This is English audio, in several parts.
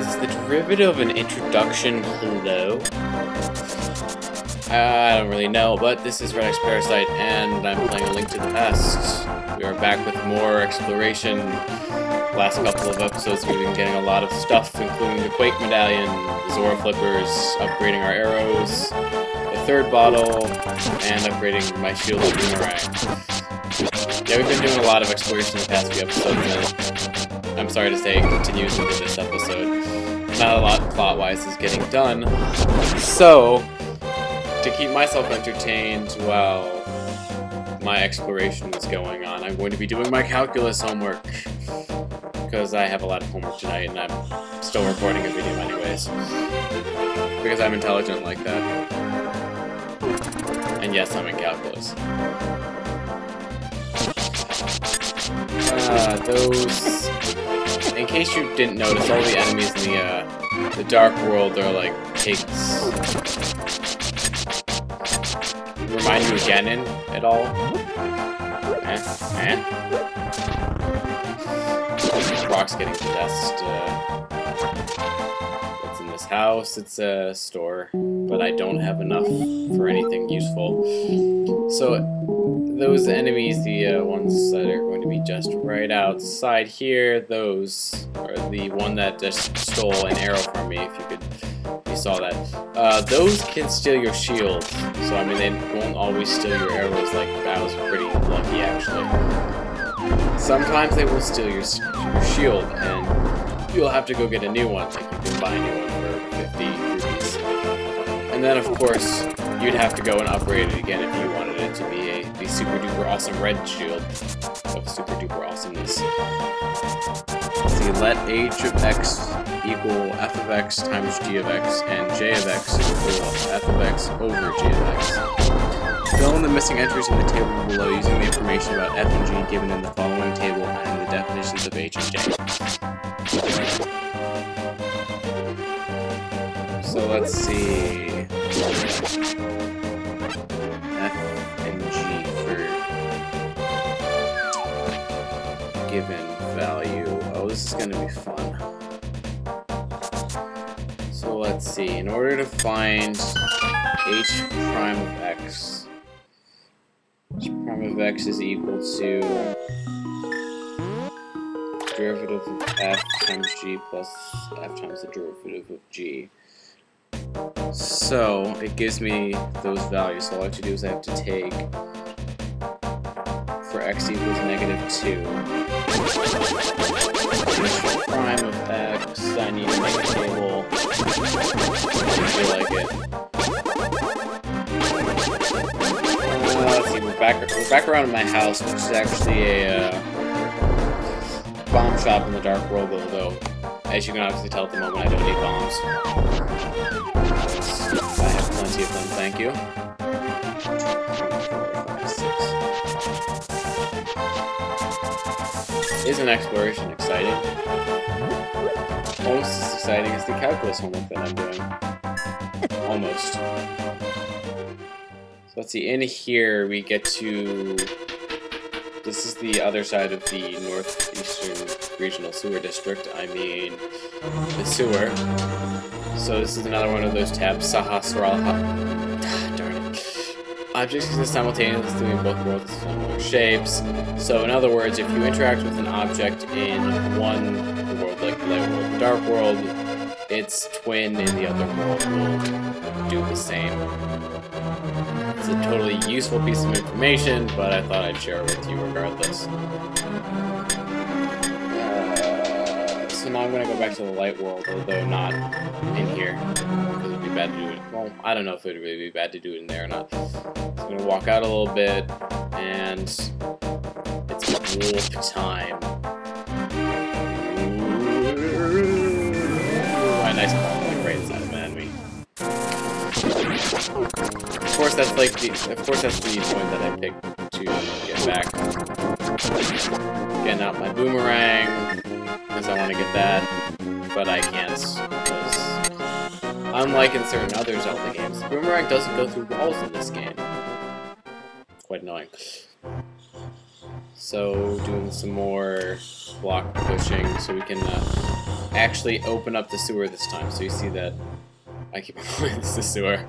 Is the derivative an introduction? Hello? I don't really know, but this is redxparasite, and I'm playing A Link to the Past. We are back with more exploration. Last couple of episodes we've been getting a lot of stuff, including the Quake Medallion, the Zora Flippers, upgrading our arrows, the third bottle, and upgrading my shield and boomerang. Yeah, we've been doing a lot of exploration in the past few episodes, and I'm sorry to say it continues into this episode. Not a lot plot-wise is getting done, so to keep myself entertained while my exploration is going on, I'm going to be doing my calculus homework, because I have a lot of homework tonight, and I'm still recording a video anyways, because I'm intelligent like that. And yes, I'm in calculus. Those... In case you didn't notice, all the enemies in the Dark World are like pigs. Remind you of Ganon at all? Rock's getting possessed. What's in this house? It's a store, but I don't have enough for anything useful. So those enemies, the ones that are going to be just right outside here, those are the one that just stole an arrow from me, if you saw that. Those can steal your shield, so I mean they won't always steal your arrows. Like, that was pretty lucky actually. Sometimes they will steal your shield, and you'll have to go get a new one. Like, you can buy a new one for 50 rupees. And then of course, you'd have to go and upgrade it again if you wanted it to be a super duper awesome red shield of super duper awesomeness. Let's see, let h of x equal f of x times g of x, and j of x equal f of x over g of x. Fill in the missing entries in the table below using the information about f and g given in the following table and the definitions of h and j. So let's see. F and G for given value. Oh, this is going to be fun. So let's see. In order to find h prime of x, h prime of x is equal to derivative of f times g plus f times the derivative of g. So it gives me those values. So all I have to do is I have to take, for x equals -2, h prime of x, I need to make a table. I feel like it. Let's see, we're back around in my house, which is actually a bomb shop in the Dark World, although, as you can obviously tell at the moment, I don't need bombs. I have plenty of them, thank you. 4, 5, 6. Isn't exploration exciting? Almost as exciting as the calculus homework that I'm doing. Almost. So let's see, in here we get to... This is the other side of the Northeastern Regional Sewer District, I mean the sewer. So this is another one of those tabs, Darn it. Objects exist simultaneously in both worlds with similar shapes. So in other words, if you interact with an object in one world, like the light world and the dark world, its twin in the other world will do the same. It's a totally useful piece of information, but I thought I'd share it with you regardless. So now I'm going to go back to the light world, although not in here, because it would be bad to do it. Well, I don't know if it would really be bad to do it in there or not. So I'm going to walk out a little bit, and it's wolf time. Ooh, a nice ball, like right inside of an enemy. Of course, that's like the point that I picked to get back. Getting out my boomerang, because I want to get that, but I can't, because unlike in certain other Zelda games, the boomerang doesn't go through walls in this game. Quite annoying. So, doing some more block pushing so we can actually open up the sewer this time. So you see that... I keep on calling this the sewer.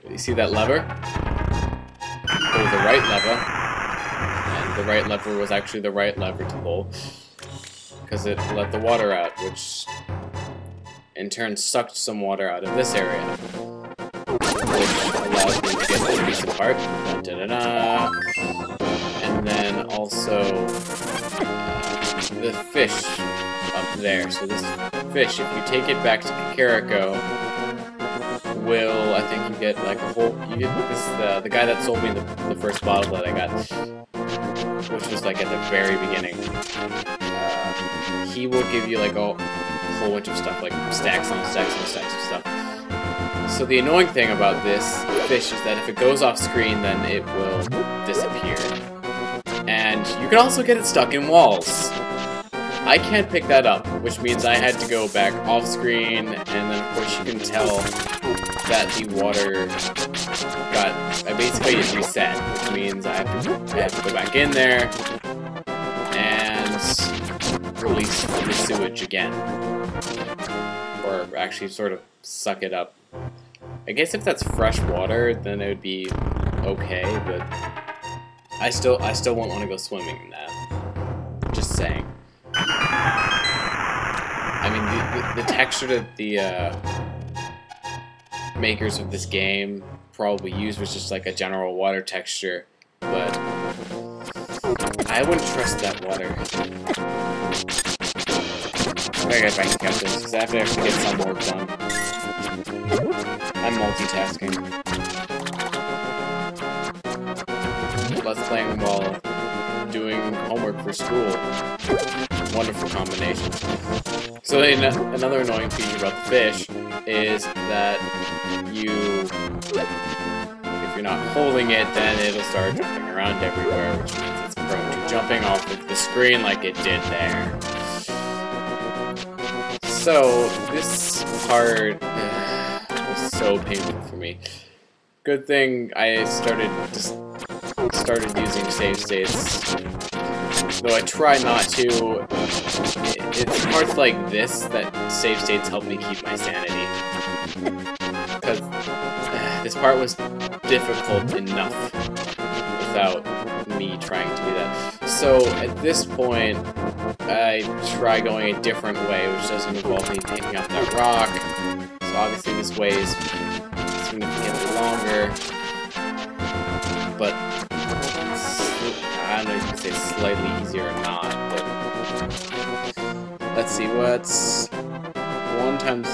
You see that lever? Pull the right lever. And the right lever was actually the right lever to pull. Because it let the water out, which in turn sucked some water out of this area. Which allows me to get this piece apart. Da-da-da. And then also the fish up there. So this fish, if you take it back to Kakariko, will, I think you get like a whole, you get this, the guy that sold me the first bottle that I got, which was like at the very beginning, he will give you like a whole bunch of stuff, like stacks on stacks on stacks of stuff. So the annoying thing about this fish is that if it goes off screen, then it will disappear. And you can also get it stuck in walls. I can't pick that up, which means I had to go back off screen, and then of course you can tell that the water got, basically it reset, which means I have to go back in there and release the sewage again. Or actually sort of suck it up. I guess if that's fresh water, then it would be okay, but I still won't want to go swimming in that. Just saying. I mean, the texture that the makers of this game probably used was just like a general water texture, but I wouldn't trust that water. I gotta get back to captains, because I have to actually get some work done. I'm multitasking. Let's playing while doing homework for school. Wonderful combination. So another annoying feature about the fish is that if you're not holding it, then it'll start jumping around everywhere, which means it's prone to jumping off of the screen like it did there. So this part was so painful for me. Good thing I started using save states. Though I try not to, it's parts like this that save states help me keep my sanity. Because this part was difficult enough without me trying to do that. So at this point, I try going a different way, which doesn't involve me picking up that rock. So obviously this way is significantly longer. But I don't know if you can say slightly easier or not, but let's see, what's 1 times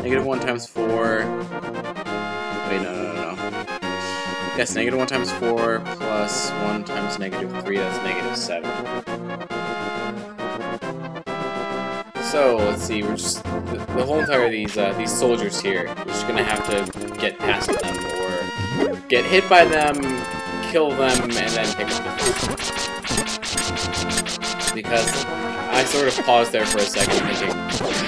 -1 times 4, wait, no. Yes, -1 times 4 plus 1 times -3, that's -7. So, let's see, we're just, the whole entire these soldiers here, we're just gonna have to get past them, or get hit by them, kill them, and then pick up the fish. Because I sort of paused there for a second thinking,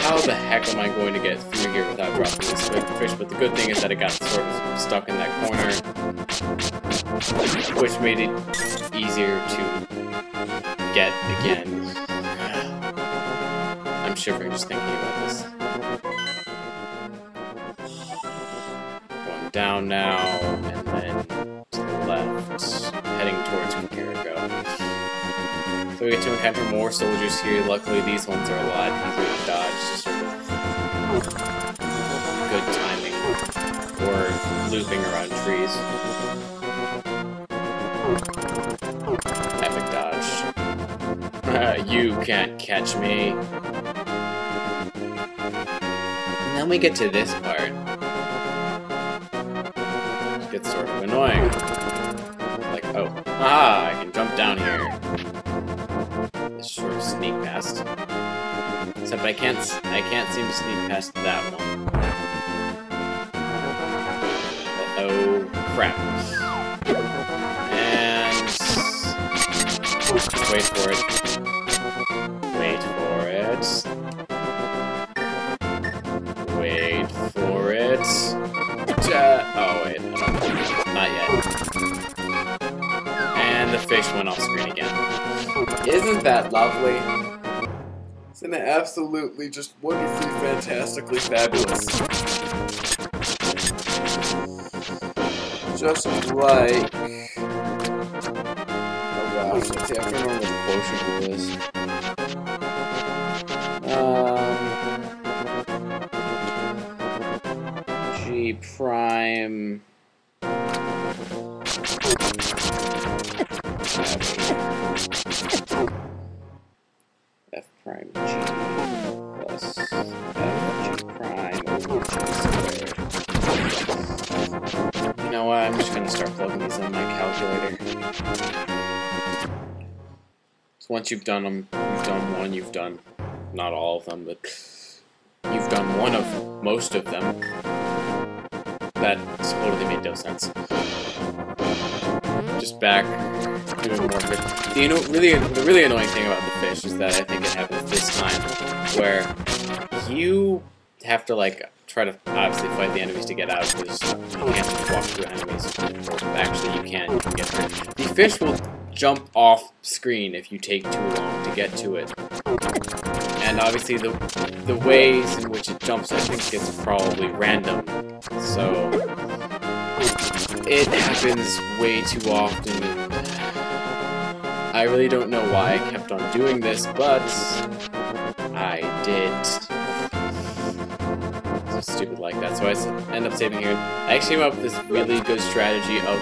how the heck am I going to get through here without dropping this fish? But the good thing is that it got sort of stuck in that corner, which made it easier to get again. I'm shivering just thinking about this. Going down now, and then to the left, heading towards Kakariko. So we get to encounter more soldiers here. Luckily, these ones are a lot easier to dodge, just sort of good timing, or looping around trees. Epic dodge. You can't catch me. And then we get to this part. It gets sort of annoying. Like, oh, aha, I can jump down here. Just sort of sneak past. Except I can't seem to sneak past that one. Oh crap. And wait for it. Wait for it. Wait for it. Oh wait, not yet. And the fish went off screen again. Isn't that lovely? It's an absolutely just wonderfully, fantastically fabulous. Just like... Oh gosh, let's see, I can't remember what the potion rule is. G prime... F prime G plus F G prime over G squared. You know what, I'm just gonna start plugging these in my calculator. So once you've done them, you've done one, you've done, not all of them, but you've done one of most of them. That totally made no sense. Just back doing more fish. You know, the really annoying thing about the fish is that I think it happens this time, where you have to like try to obviously fight the enemies to get out, because you can't just walk through enemies. Actually, you can get through. The fish will jump off screen if you take too long to get to it. And obviously the ways in which it jumps, I think, it's probably random. So it happens way too often. I really don't know why I kept on doing this, but I did. So stupid like that. So I end up saving here. I actually came up with this really good strategy of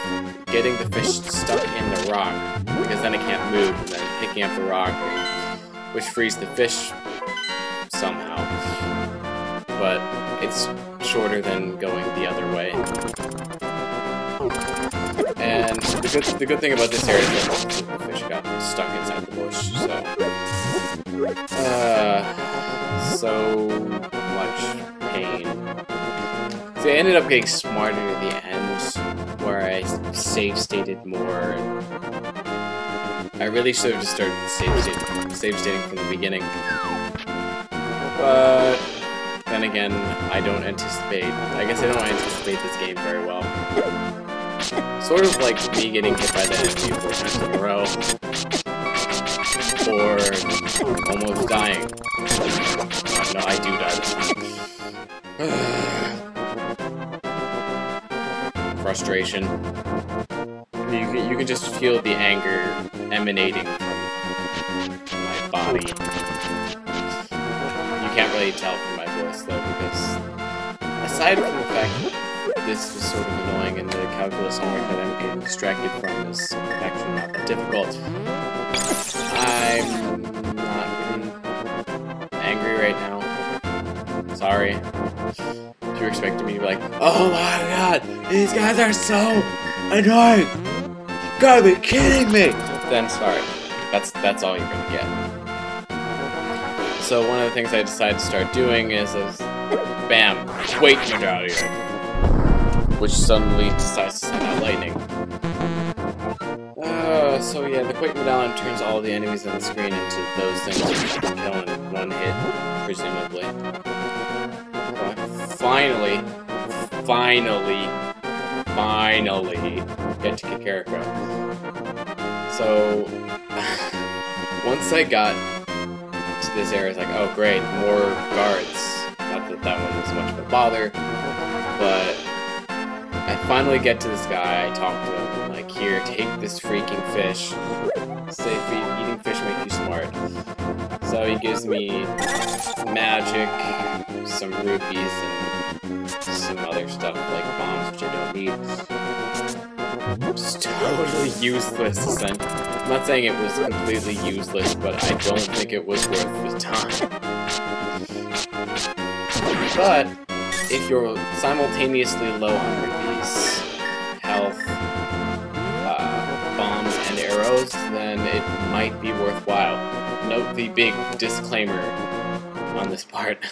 getting the fish stuck in the rock, because then it can't move, and then picking up the rock, which frees the fish somehow. But it's shorter than going the other way. And the good thing about this area is that the fish got stuck inside the bush, so much pain. So I ended up getting smarter at the end, where I save stated more. I really should have just started save stating from the beginning. But then again, I guess I don't anticipate this game very well. Sort of like me getting hit by the enemy 4 times in a row. Or almost dying. No, I do die this time. Frustration. You can just feel the anger emanating from my body. You can't really tell from my voice though, because aside from the fact that this is sort of annoying and the calculus homework that I'm getting distracted from is actually not that difficult, I'm not really angry right now. Sorry. If you're expecting me to be like, oh my god, these guys are so annoying! You gotta be kidding me! Then sorry. That's all you're gonna get. So one of the things I decided to start doing is bam, Quake medallion, which suddenly decides to send out lightning. So yeah, the Quake medallion turns all the enemies on the screen into those things that you can kill in one hit, presumably. So I finally get to Kakariko. So once I got to this area, it's like, oh great, more guards. Not that that one was much of a bother, but I finally get to this guy, I talk to him, I'm like, here, take this freaking fish. Say eating fish make you smart. So he gives me magic, some rupees, and some other stuff like bombs, which I don't need. Just totally useless. I'm not saying it was completely useless, but I don't think it was worth the time. But if you're simultaneously low on rupees, health, bombs, and arrows, then it might be worthwhile. Note the big disclaimer on this part.